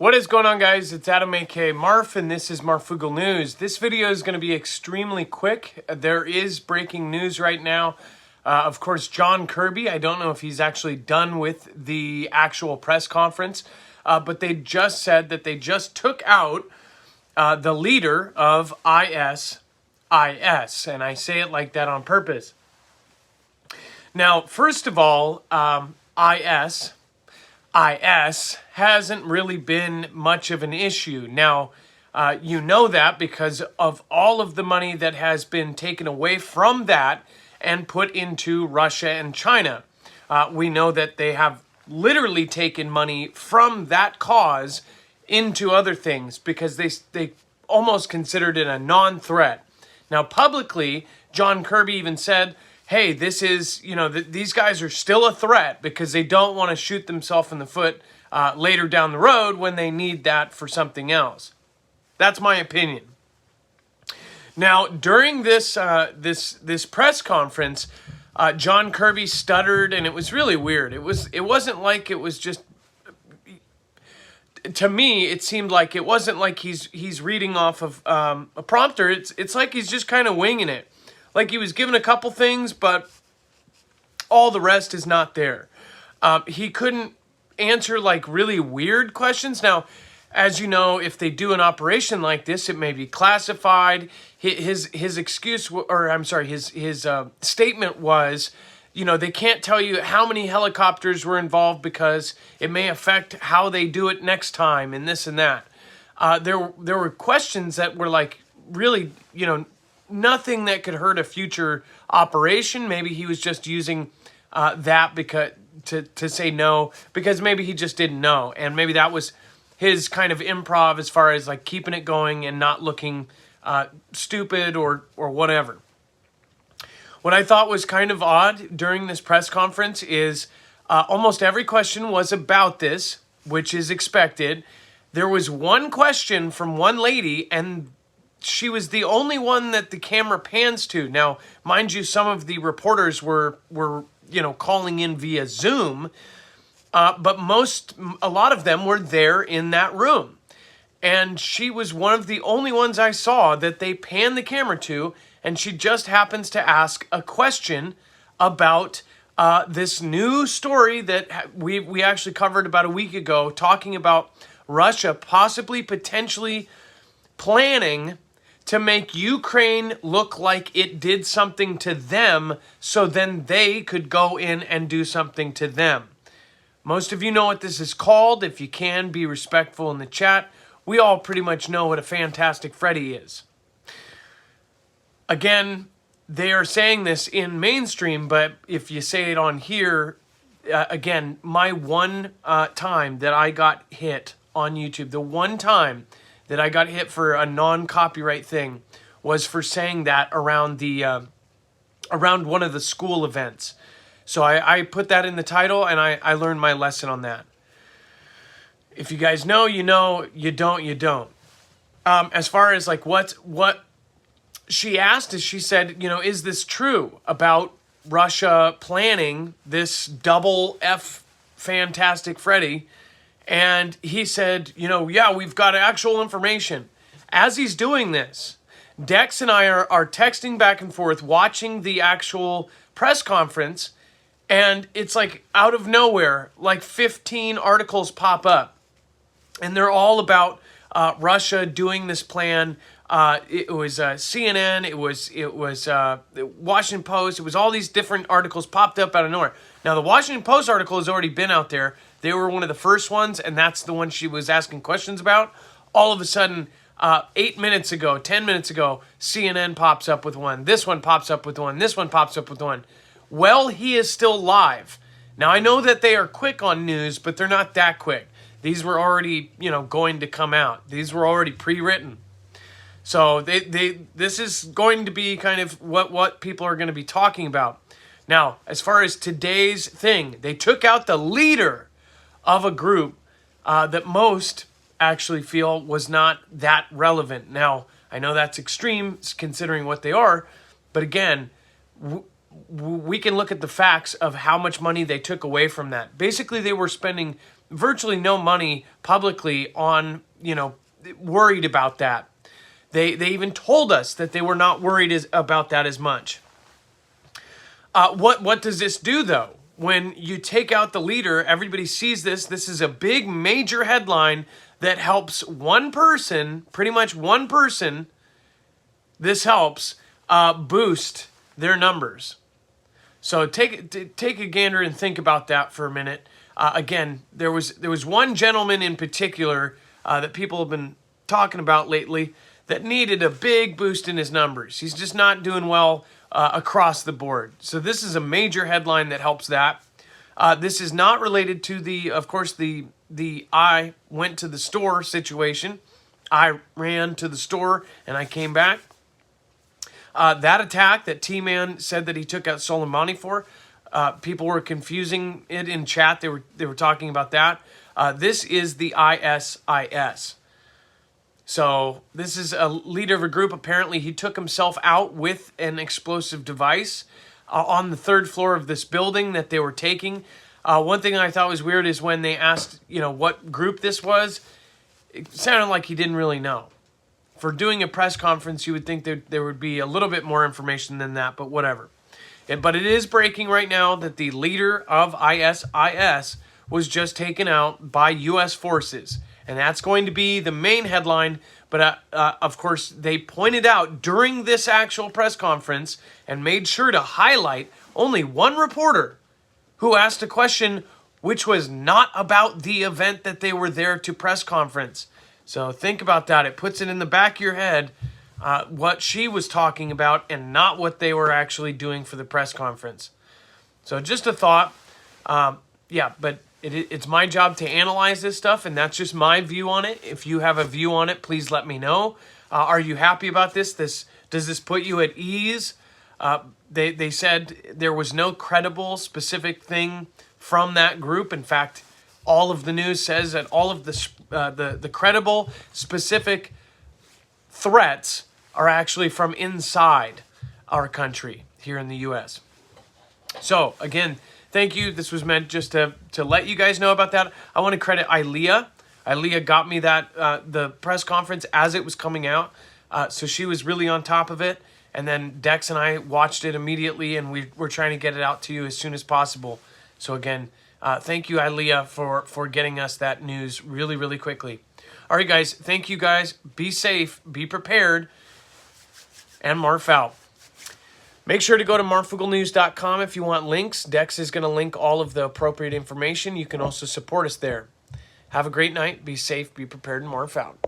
What is going on, guys? It's Adam, aka Marf, and this is Marfoogle News. This video is going to be extremely quick. There is breaking news right now. Of course, John Kirby, I don't know if he's actually done with the actual press conference, but they just said that they just took out the leader of ISIS, and I say it like that on purpose. Now, first of all, IS hasn't really been much of an issue. Now, you know that because of all of the money that has been taken away from that and put into Russia and China. We know that they have literally taken money from that cause into other things because they almost considered it a non-threat. Now, publicly, John Kirby even said, hey, this is, these guys are still a threat because they don't want to shoot themselves in the foot later down the road when they need that for something else. That's my opinion. Now, during this this press conference, John Kirby stuttered, and it was really weird. It wasn't like it was just. To me, it seemed like it wasn't like he's reading off of a prompter. It's like he's just kind of winging it. Like he was given a couple things, but all the rest is not there. He couldn't answer like really weird questions. Now, as you know, if they do an operation like this, it may be classified. His excuse, or I'm sorry, his statement was, they can't tell you how many helicopters were involved because it may affect how they do it next time and this and that. There were questions that were like really, nothing that could hurt a future operation. Maybe he was just using that because to say no because maybe he just didn't know, and maybe that was his kind of improv as far as like keeping it going and not looking stupid or whatever. What I thought was kind of odd during this press conference is almost every question was about this, which is expected. There was one question from one lady, and she was the only one that the camera pans to. Now, mind you, some of the reporters were calling in via Zoom, but a lot of them were there in that room. And she was one of the only ones I saw that they panned the camera to, and she just happens to ask a question about this new story that we actually covered about a week ago, talking about Russia potentially planning to make Ukraine look like it did something to them so then they could go in and do something to them. Most of you know what this is called. If you can, be respectful in the chat. We all pretty much know what a Fantastic Freddy is. Again, they are saying this in mainstream, but if you say it on here, again, my one time that I got hit on YouTube, the one time that I got hit for a non-copyright thing was for saying that around around one of the school events. So I put that in the title, and I learned my lesson on that. If you guys know, you know. You don't, you don't. As far as like what she asked is, she said, is this true about Russia planning this double F Fantastic Freddy? And he said, yeah, we've got actual information. As he's doing this, Dex and I are texting back and forth, watching the actual press conference, and it's like out of nowhere, like 15 articles pop up. And they're all about Russia doing this plan. It was CNN, it was Washington Post, it was all these different articles popped up out of nowhere. Now, the Washington Post article has already been out there. They were one of the first ones, and that's the one she was asking questions about. All of a sudden, 8 minutes ago, 10 minutes ago, CNN pops up with one. This one pops up with one. This one pops up with one. Well, he is still live. Now, I know that they are quick on news, but they're not that quick. These were already, going to come out. These were already pre-written. So this is going to be kind of what people are going to be talking about. Now, as far as today's thing, they took out the leader of a group that most actually feel was not that relevant. Now, I know that's extreme considering what they are, but again, we can look at the facts of how much money they took away from that. Basically, they were spending virtually no money publicly on, worried about that. They even told us that they were not worried about that as much. What does this do, though? When you take out the leader, everybody sees this. This is a big, major headline that helps one person, pretty much one person. This helps boost their numbers. So take a gander and think about that for a minute. Again, there was one gentleman in particular that people have been talking about lately that needed a big boost in his numbers. He's just not doing well across the board. So this is a major headline that helps that. This is not related to of course, the I went to the store situation. I ran to the store and I came back. That attack that T-Man said that he took out Soleimani for, people were confusing it in chat. They were talking about that. This is the ISIS. So this is a leader of a group. Apparently he took himself out with an explosive device on the 3rd floor of this building that they were taking. One thing I thought was weird is when they asked, what group this was, it sounded like he didn't really know. For doing a press conference, you would think there would be a little bit more information than that, but whatever. But it is breaking right now that the leader of ISIS was just taken out by U.S. forces. And that's going to be the main headline. But, of course, they pointed out during this actual press conference and made sure to highlight only one reporter who asked a question which was not about the event that they were there to press conference. So think about that. It puts it in the back of your head what she was talking about and not what they were actually doing for the press conference. So just a thought. Yeah, but it's my job to analyze this stuff, and that's just my view on it. If you have a view on it, please let me know. Are you happy about this? Does this put you at ease? They said there was no credible, specific thing from that group. In fact, all of the news says that all of the credible, specific threats are actually from inside our country here in the U.S. So, again, thank you. This was meant just to let you guys know about that. I want to credit Ilea. Ilea got me that the press conference as it was coming out. So she was really on top of it. And then Dex and I watched it immediately, and we're trying to get it out to you as soon as possible. So again, thank you, Ilea, for getting us that news really, really quickly. All right, guys. Thank you, guys. Be safe. Be prepared. And Marf out. Make sure to go to marfugglenews.com if you want links. Dex is going to link all of the appropriate information. You can also support us there. Have a great night. Be safe. Be prepared. And Marf out.